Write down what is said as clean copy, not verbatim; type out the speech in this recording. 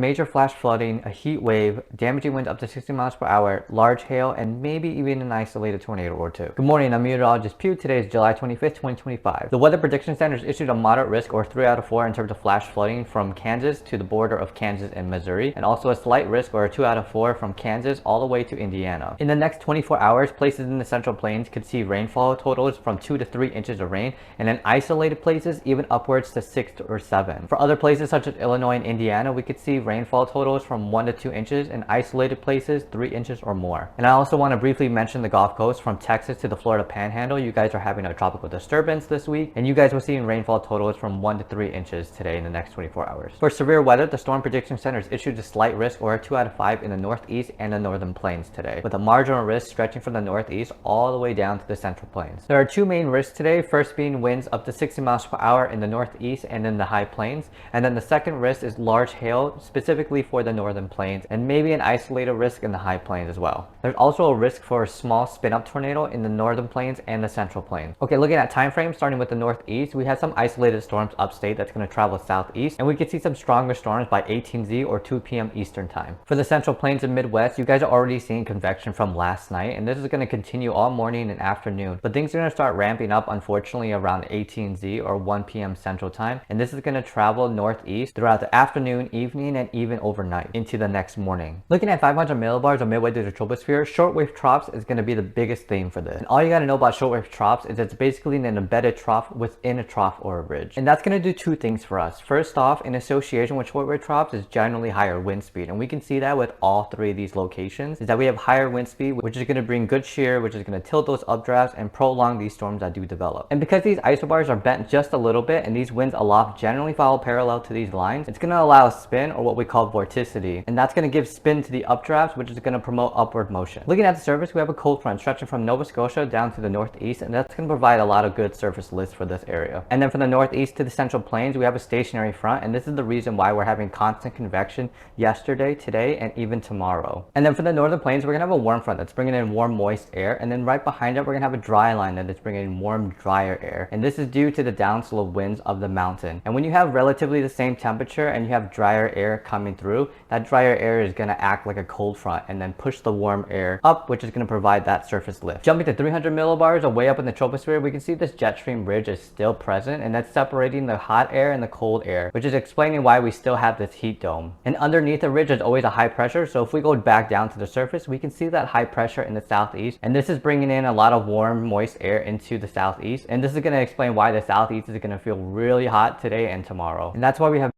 Major flash flooding, a heat wave, damaging winds up to 60 miles per hour, large hail, and maybe even an isolated tornado or two. Good morning, I'm meteorologist Pew. Today is July 25th, 2025. The Weather Prediction Center has issued a moderate risk or 3 out of 4 in terms of flash flooding from Kansas to the border of Kansas and Missouri, and also a slight risk or a 2 out of 4 from Kansas all the way to Indiana. In the next 24 hours, places in the Central Plains could see rainfall totals from 2 to 3 inches of rain, and in isolated places, even upwards to 6 or 7. For other places such as Illinois and Indiana, we could see rainfall totals from 1 to 2 inches, and isolated places 3 inches or more. And I also want to briefly mention the Gulf Coast from Texas to the Florida Panhandle. You guys are having a tropical disturbance this week, and you guys will see rainfall totals from 1 to 3 inches today in the next 24 hours. For severe weather, the Storm Prediction Center has issued a slight risk or a 2 out of 5 in the northeast and the northern plains today, with a marginal risk stretching from the northeast all the way down to the central plains. There are two main risks today, first being winds up to 60 miles per hour in the northeast and in the high plains, and then the second risk is large hail, specifically for the northern plains, and maybe an isolated risk in the high plains as well. There's also a risk for a small spin-up tornado in the northern plains and the central plains. Okay, looking at time frames, starting with the northeast, we have some isolated storms upstate that's going to travel southeast, and we could see some stronger storms by 18Z or 2 p.m. Eastern time. For the central plains and Midwest, you guys are already seeing convection from last night, and this is going to continue all morning and afternoon, but things are going to start ramping up unfortunately around 18Z or 1 p.m. Central time, and this is going to travel northeast throughout the afternoon, evening, and even overnight into the next morning. Looking at 500 millibars or midway through the troposphere, shortwave troughs is going to be the biggest theme for this. And all you got to know about shortwave troughs is it's basically an embedded trough within a trough or a ridge. And that's going to do two things for us. First off, in association with shortwave troughs is generally higher wind speed. And we can see that with all three of these locations, is that we have higher wind speed, which is going to bring good shear, which is going to tilt those updrafts and prolong these storms that do develop. And because these isobars are bent just a little bit and these winds aloft generally follow parallel to these lines, it's going to allow a spin, or what we call vorticity, and that's going to give spin to the updrafts, which is going to promote upward motion. Looking at the surface, we have a cold front stretching from Nova Scotia down to the northeast, and that's going to provide a lot of good surface lift for this area. And then from the northeast to the central plains, we have a stationary front, and this is the reason why we're having constant convection yesterday, today, and even tomorrow. And then for the northern plains, we're going to have a warm front that's bringing in warm, moist air, and then right behind it, we're going to have a dry line that is bringing in warm, drier air, and this is due to the downslope winds of the mountain. And when you have relatively the same temperature and you have drier air coming through, that drier air is going to act like a cold front and then push the warm air up, which is going to provide that surface lift. Jumping to 300 millibars or way up in the troposphere, we can see this jet stream ridge is still present, and that's separating the hot air and the cold air, which is explaining why we still have this heat dome. And underneath the ridge is always a high pressure, so if we go back down to the surface, we can see that high pressure in the southeast, and this is bringing in a lot of warm, moist air into the southeast, and this is going to explain why the southeast is going to feel really hot today and tomorrow. And that's why we have